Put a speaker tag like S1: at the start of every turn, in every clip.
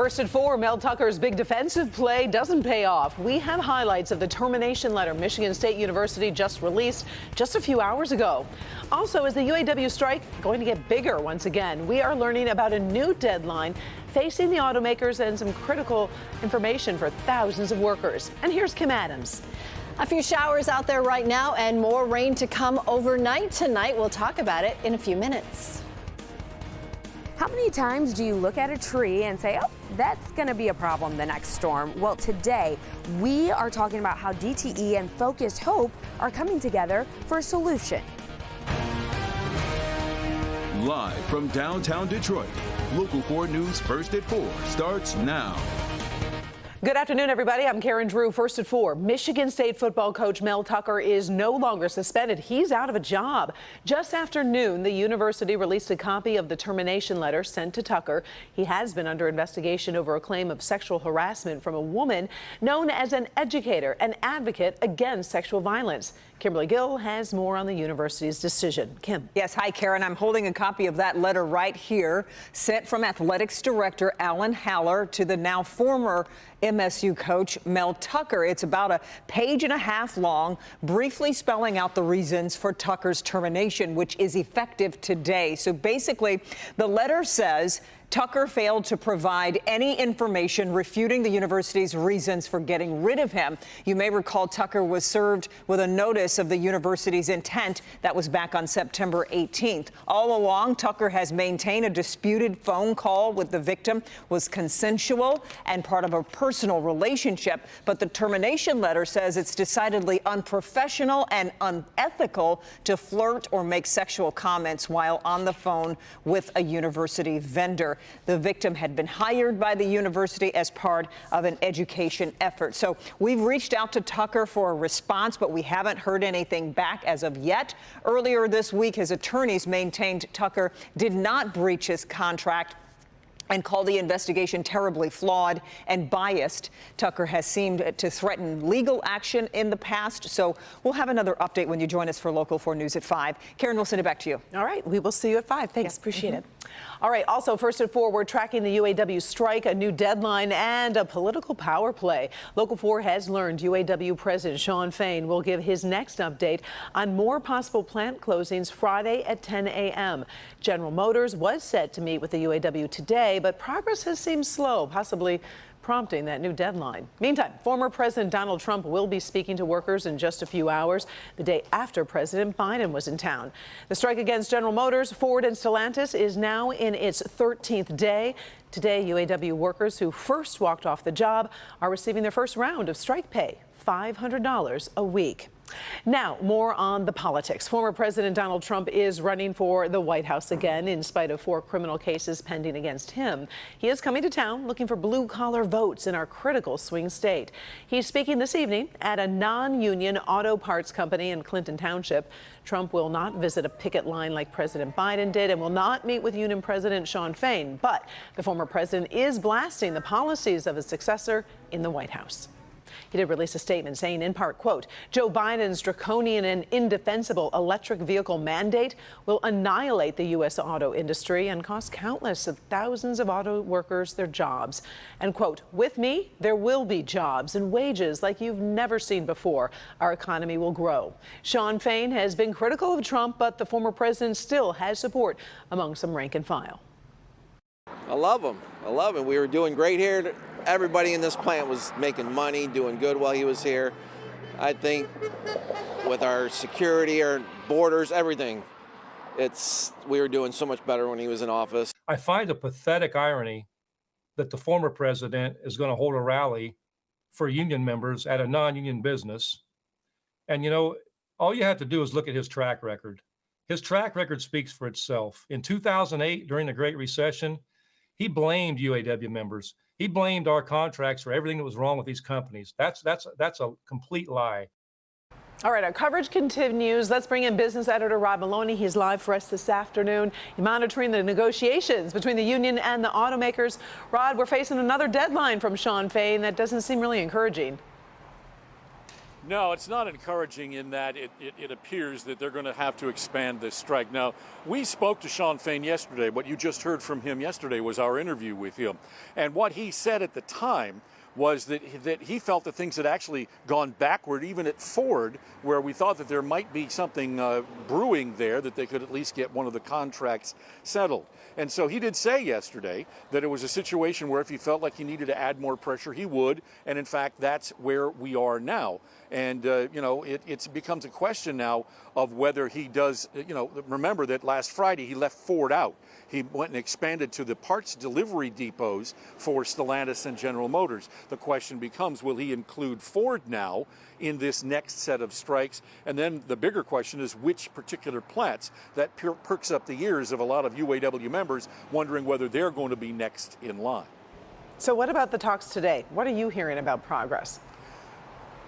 S1: First at 4, Mel Tucker's big defensive play doesn't pay off. We have highlights of the termination letter Michigan State University just released just a few hours ago. Also, is the UAW strike going to get bigger once again? We are learning about a new deadline facing the automakers and some critical information for thousands of workers. And here's Kim Adams.
S2: A few showers out there right now and more rain to come overnight tonight. We'll talk about it in a few minutes.
S3: How many times do you look at a tree and say, oh, that's going to be a problem the next storm? Well, today we are talking about how DTE and Focus Hope are coming together for a solution.
S4: Live from downtown Detroit, Local 4 News First at 4 starts now.
S1: Good afternoon, everybody. I'm Karen Drew. First at 4. Michigan State football coach Mel Tucker is no longer suspended. He's out of a job. Just after noon, the university released a copy of the termination letter sent to Tucker. He has been under investigation over a claim of sexual harassment from a woman known as an educator, an advocate against sexual violence. Kimberly Gill has more on the university's decision. Kim.
S5: Yes. Hi, Karen. I'm holding a copy of that letter right here, sent from athletics director Alan Haller to the now former MSU coach Mel Tucker. It's about a page and a half long, briefly spelling out the reasons for Tucker's termination, which is effective today. So basically, the letter says Tucker failed to provide any information refuting the university's reasons for getting rid of him. You may recall Tucker was served with a notice of the university's intent. That was back on September 18th. All along, Tucker has maintained a disputed phone call with the victim was consensual and part of a personal relationship. But the termination letter says it's decidedly unprofessional and unethical to flirt or make sexual comments while on the phone with a university vendor. The victim had been hired by the university as part of an education effort. So we've reached out to Tucker for a response, but we haven't heard anything back as of yet. Earlier this week, his attorneys maintained Tucker did not breach his contract and called the investigation terribly flawed and biased. Tucker has seemed to threaten legal action in the past. So we'll have another update when you join us for Local 4 News at 5. Karen, we'll send it back to you.
S1: All right. We will see you at 5. Thanks. Appreciate it. All right. Also, first at 4, we're tracking the UAW strike, a new deadline, and a political power play. Local 4 has learned UAW President Shawn Fain will give his next update on more possible plant closings Friday at 10 a.m. General Motors was set to meet with the UAW today, but progress has seemed slow, possibly prompting that new deadline. Meantime, former President Donald Trump will be speaking to workers in just a few hours, the day after President Biden was in town. The strike against General Motors, Ford, and Stellantis is now in its 13th day. Today, UAW workers who first walked off the job are receiving their first round of strike pay, $500 a week. Now, more on the politics. Former President Donald Trump is running for the White House again, in spite of 4 criminal cases pending against him. He is coming to town looking for blue-collar votes in our critical swing state. He's speaking this evening at a non-union auto parts company in Clinton Township. Trump will not visit a picket line like President Biden did and will not meet with Union President Shawn Fain. But the former president is blasting the policies of his successor in the White House. He did release a statement saying, in part, quote, Joe Biden's draconian and indefensible electric vehicle mandate will annihilate the U.S. auto industry and cost countless of thousands of auto workers their jobs. And, quote, with me, there will be jobs and wages like you've never seen before. Our economy will grow. Shawn Fain has been critical of Trump, but the former president still has support among some rank and file.
S6: I love him. I love him. We were doing great here. Everybody in this plant was making money, doing good while he was here. I think with our security, our borders, everything, we were doing so much better when he was in office.
S7: I find a pathetic irony that the former president is going to hold a rally for union members at a non-union business. And, you know, all you have to do is look at his track record. His track record speaks for itself. In 2008, during the Great Recession, he blamed UAW members. He blamed our contracts for everything that was wrong with these companies. That's a complete lie.
S1: All right, our coverage continues. Let's bring in business editor Rod Maloney. He's live for us this afternoon, monitoring the negotiations between the union and the automakers. Rod, we're facing another deadline from Shawn Fain that doesn't seem really encouraging.
S8: No, it's not encouraging in that it appears that they're going to have to expand this strike. Now, we spoke to Sean Fain yesterday. What you just heard from him yesterday was our interview with him. And what he said at the time was that he felt that things had actually gone backward, even at Ford, where we thought that there might be something brewing there, that they could at least get one of the contracts settled. And so he did say yesterday that it was a situation where if he felt like he needed to add more pressure, he would. And in fact, that's where we are now. And, it becomes a question now of whether he does, remember that last Friday he left Ford out. He went and expanded to the parts delivery depots for Stellantis and General Motors. The question becomes, will he include Ford now in this next set of strikes? And then the bigger question is which particular plants. That perks up the ears of a lot of UAW members wondering whether they're going to be next in line.
S1: So what about the talks today? What are you hearing about progress?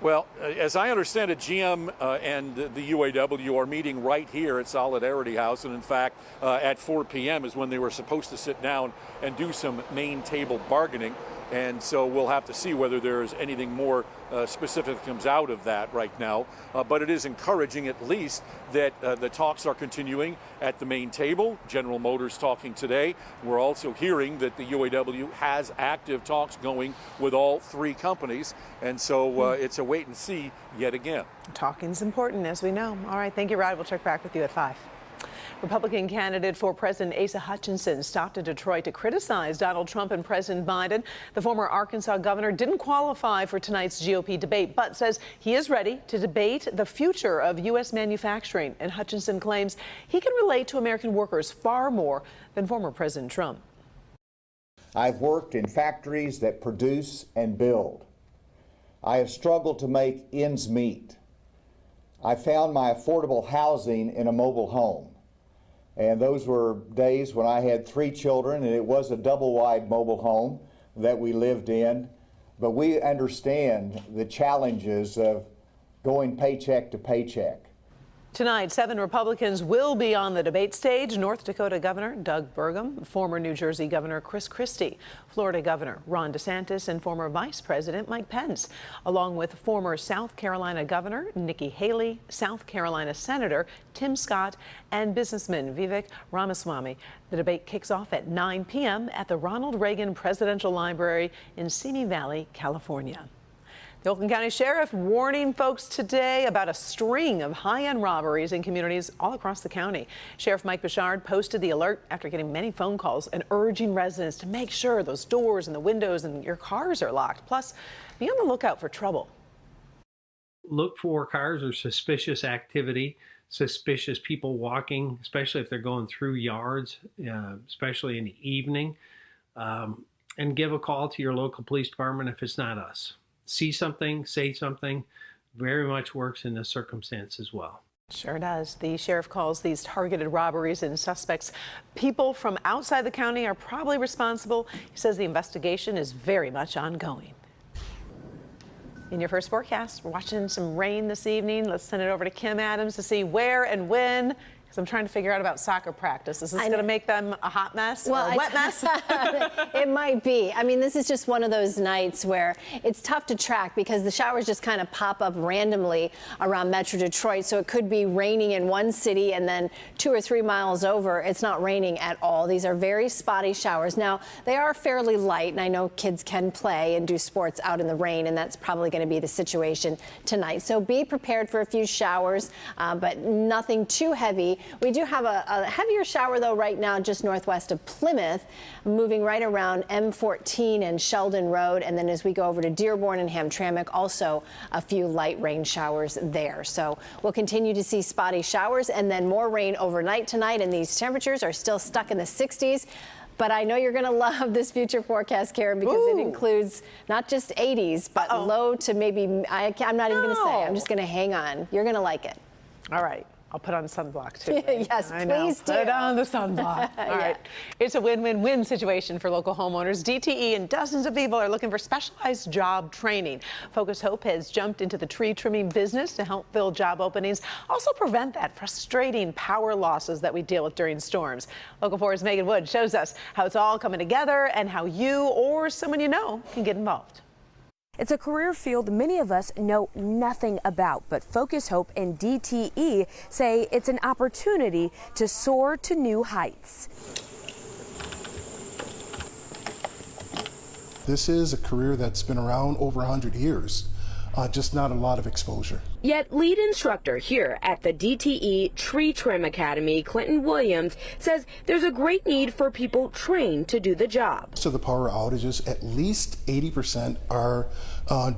S8: Well, as I understand it, GM and the UAW are meeting right here at Solidarity House. And in fact, at 4 p.m. is when they were supposed to sit down and do some main table bargaining. And so we'll have to see whether there's anything more specific that comes out of that right now. But it is encouraging at least that the talks are continuing at the main table. General Motors talking today. We're also hearing that the UAW has active talks going with all three companies. And so it's a wait and see yet again.
S1: Talking's important, as we know. All right, thank you, Rod. We'll check back with you at 5. Republican candidate for President Asa Hutchinson stopped in Detroit to criticize Donald Trump and President Biden. The former Arkansas governor didn't qualify for tonight's GOP debate, but says he is ready to debate the future of U.S. manufacturing. And Hutchinson claims he can relate to American workers far more than former President Trump.
S9: I've worked in factories that produce and build. I have struggled to make ends meet. I found my affordable housing in a mobile home. And those were days when I had 3 children, and it was a double-wide mobile home that we lived in. But we understand the challenges of going paycheck to paycheck.
S1: Tonight, 7 Republicans will be on the debate stage. North Dakota Governor Doug Burgum, former New Jersey Governor Chris Christie, Florida Governor Ron DeSantis, and former Vice President Mike Pence, along with former South Carolina Governor Nikki Haley, South Carolina Senator Tim Scott, and businessman Vivek Ramaswamy. The debate kicks off at 9 p.m. at the Ronald Reagan Presidential Library in Simi Valley, California. The Oakland County Sheriff warning folks today about a string of high-end robberies in communities all across the county. Sheriff Mike Bouchard posted the alert after getting many phone calls and urging residents to make sure those doors and the windows and your cars are locked. Plus, be on the lookout for trouble.
S10: Look for cars or suspicious activity, suspicious people walking, especially if they're going through yards, especially in the evening, and give a call to your local police department if it's not us. See something, say something, very much works in this circumstance as well.
S1: Sure does. The sheriff calls these targeted robberies and suspects people from outside the county are probably responsible. He says the investigation is very much ongoing. In your first forecast, we're watching some rain this evening. Let's send it over to Kim Adams to see where and when. I'm trying to figure out about soccer practice. Is this going to make them a hot mess or a wet mess?
S2: It might be. I mean, this is just one of those nights where it's tough to track because the showers just kind of pop up randomly around Metro Detroit. So it could be raining in one city and then 2 or 3 miles over, it's not raining at all. These are very spotty showers. Now, they are fairly light, and I know kids can play and do sports out in the rain, and that's probably going to be the situation tonight. So be prepared for a few showers, but nothing too heavy. We do have a heavier shower, though, right now just northwest of Plymouth, moving right around M14 and Sheldon Road. And then as we go over to Dearborn and Hamtramck, also a few light rain showers there. So we'll continue to see spotty showers and then more rain overnight tonight. And these temperatures are still stuck in the 60s. But I know you're going to love this future forecast, Karen, because it includes not just 80s, but low to maybe, I'm not even going to say. I'm just going to hang on. You're going to like it.
S1: All right. I'll put on sunblock, too. Right?
S2: Yes, please do.
S1: Put on the sunblock. All right. It's a win-win-win situation for local homeowners. DTE and dozens of people are looking for specialized job training. Focus Hope has jumped into the tree trimming business to help fill job openings, also prevent that frustrating power losses that we deal with during storms. Local 4's Megan Wood shows us how it's all coming together and how you or someone you know can get involved.
S3: It's a career field many of us know nothing about, but Focus Hope and DTE say it's an opportunity to soar to new heights.
S11: This is a career that's been around over 100 years, just not a lot of exposure.
S3: Yet lead instructor here at the DTE Tree Trim Academy, Clinton Williams, says there's a great need for people trained to do the job.
S11: So the power outages, at least 80% are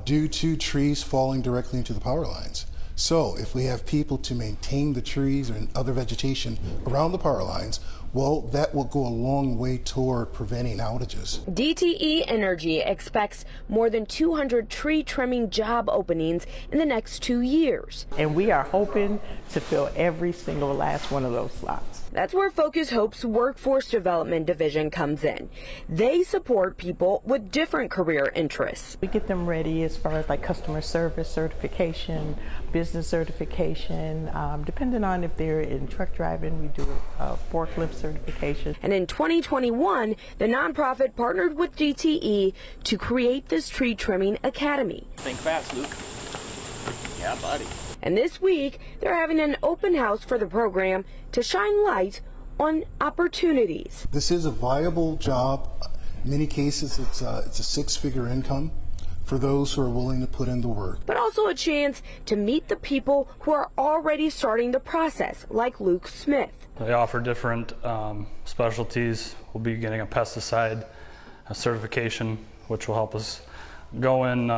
S11: due to trees falling directly into the power lines. So if we have people to maintain the trees and other vegetation around the power lines, well, that will go a long way toward preventing outages.
S3: DTE Energy expects more than 200 tree trimming job openings in the next 2 years.
S12: And we are hoping to fill every single last one of those slots.
S3: That's where Focus Hope's Workforce Development Division comes in. They support people with different career interests.
S12: We get them ready as far as like customer service certification, business certification, depending on if they're in truck driving, we do a forklift certification.
S3: And in 2021, the nonprofit partnered with DTE to create this tree trimming academy.
S13: Think fast, Luke. Yeah, buddy.
S3: And this week, they're having an open house for the program to shine light on opportunities.
S11: This is a viable job. In many cases, it's a six-figure income for those who are willing to put in the work.
S3: But also a chance to meet the people who are already starting the process, like Luke Smith.
S14: They offer different specialties. We'll be getting a pesticide certification, which will help us go in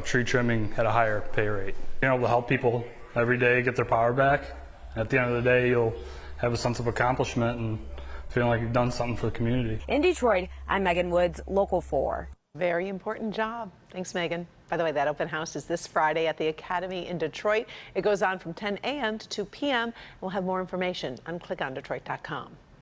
S14: tree trimming at a higher pay rate. Being able to help people every day get their power back. At the end of the day, you'll have a sense of accomplishment and feeling like you've done something for the community.
S3: In Detroit, I'm Megan Woods, Local 4.
S1: Very important job. Thanks, Megan. By the way, that open house is this Friday at the Academy in Detroit. It goes on from 10 a.m. to 2 p.m. We'll have more information on clickondetroit.com.